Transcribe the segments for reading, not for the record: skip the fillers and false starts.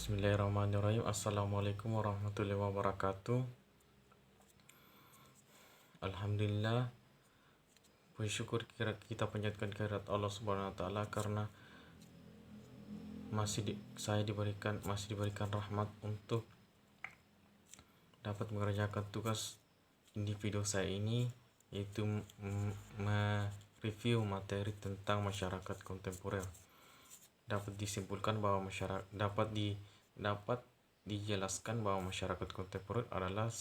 Bismillahirrahmanirrahim. Assalamualaikum warahmatullahi wabarakatuh. Alhamdulillah, puji syukur kita panjatkan kehadirat Allah Subhanahu wa taala karena saya masih diberikan rahmat untuk dapat mengerjakan tugas individu saya ini, yaitu mereview materi tentang masyarakat kontemporer. Dapat disimpulkan bahwa dapat dijelaskan bahwa masyarakat kontemporer adalah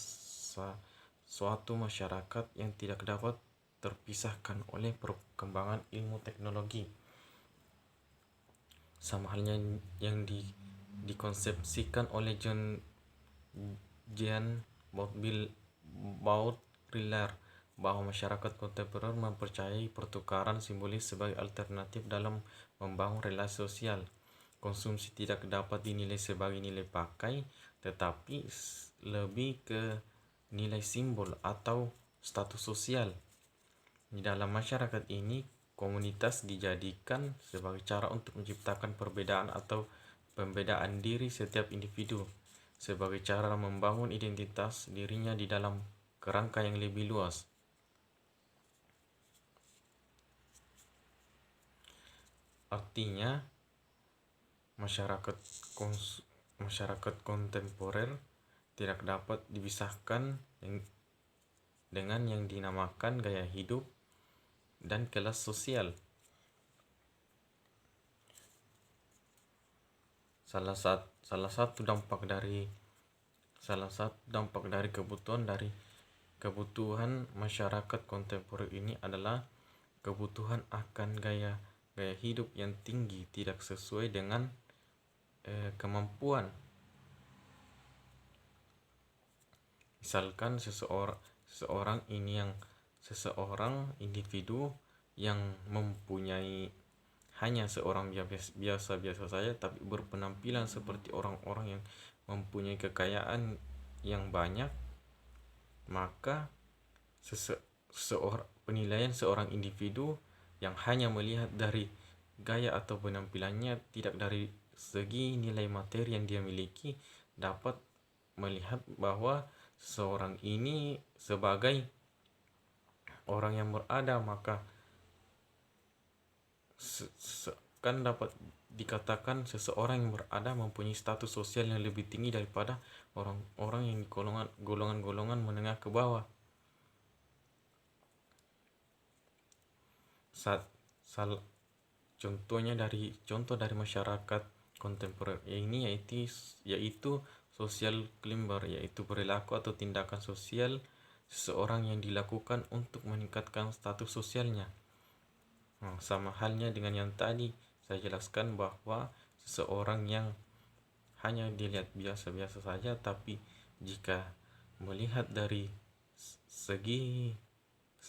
suatu masyarakat yang tidak dapat terpisahkan oleh perkembangan ilmu teknologi, sama halnya yang dikonsepsikan oleh Jean Baudrillard bahwa masyarakat kontemporer mempercayai pertukaran simbolis sebagai alternatif dalam membangun relasi sosial. Konsumsi tidak dapat dinilai sebagai nilai pakai, tetapi lebih ke nilai simbol atau status sosial. Di dalam masyarakat ini, komunitas dijadikan sebagai cara untuk menciptakan perbedaan atau pembedaan diri setiap individu, sebagai cara membangun identitas dirinya di dalam kerangka yang lebih luas. Artinya, masyarakat kontemporer tidak dapat dipisahkan dengan yang dinamakan gaya hidup dan kelas sosial. Salah satu dampak dari kebutuhan masyarakat kontemporer ini adalah kebutuhan akan gaya hidup yang tinggi tidak sesuai dengan kemampuan. Misalkan seseorang individu yang mempunyai hanya seorang biasa saja tapi berpenampilan seperti orang-orang yang mempunyai kekayaan yang banyak, maka penilaian seorang individu yang hanya melihat dari gaya atau penampilannya, tidak dari segi nilai materi yang dia miliki, dapat melihat bahwa seseorang ini sebagai orang yang berada, maka kan dapat dikatakan seseorang yang berada mempunyai status sosial yang lebih tinggi daripada orang-orang yang di golongan menengah ke bawah. Contoh dari masyarakat kontemporer ini yaitu social climber, yaitu perilaku atau tindakan sosial seseorang yang dilakukan untuk meningkatkan status sosialnya. Sama halnya dengan yang tadi saya jelaskan bahwa seseorang yang hanya dilihat biasa-biasa saja, tapi jika melihat dari segi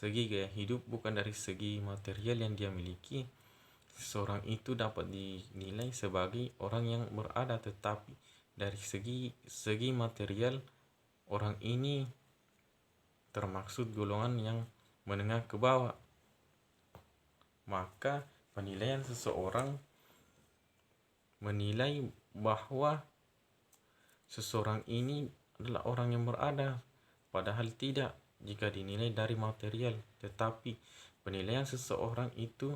gaya hidup, bukan dari segi material yang dia miliki, seseorang itu dapat dinilai sebagai orang yang berada, tetapi dari segi material orang ini termaksud golongan yang menengah ke bawah. Maka penilaian seseorang menilai bahwa seseorang ini adalah orang yang berada, padahal tidak jika dinilai dari material, tetapi penilaian seseorang itu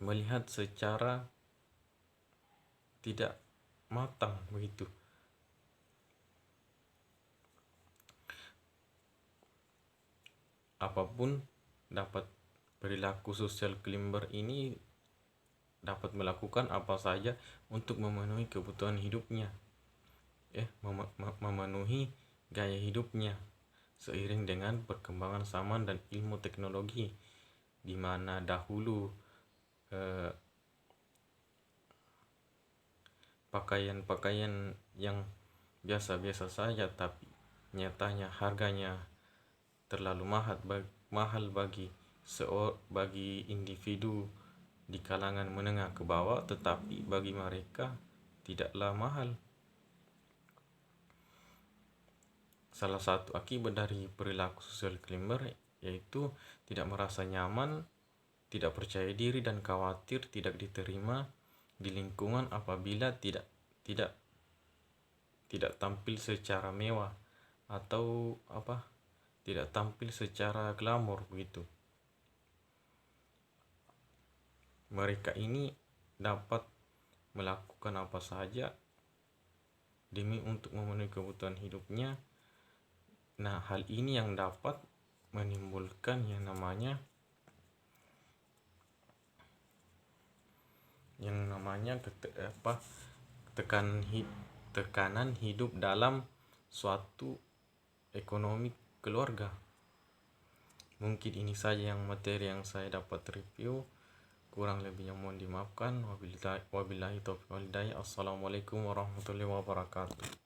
melihat secara tidak matang begitu. Apapun dapat perilaku social climber ini dapat melakukan apa saja untuk memenuhi kebutuhan hidupnya, memenuhi gaya hidupnya seiring dengan perkembangan zaman dan ilmu teknologi, di mana dahulu pakaian yang biasa-biasa saja tapi nyatanya harganya terlalu mahal bagi individu di kalangan menengah ke bawah, tetapi bagi mereka tidaklah mahal. Salah satu akibat dari perilaku social climber yaitu tidak merasa nyaman, tidak percaya diri, dan khawatir tidak diterima di lingkungan apabila tidak tidak tampil secara mewah atau tidak tampil secara glamor begitu. Mereka ini dapat melakukan apa saja demi untuk memenuhi kebutuhan hidupnya. Nah, hal ini yang dapat menimbulkan yang namanya tekanan hidup dalam suatu ekonomi keluarga. Mungkin ini saja yang materi yang saya dapat review. Kurang lebihnya mohon dimaafkan. Wabillahi taufiq wal hidayah. Assalamualaikum warahmatullahi wabarakatuh.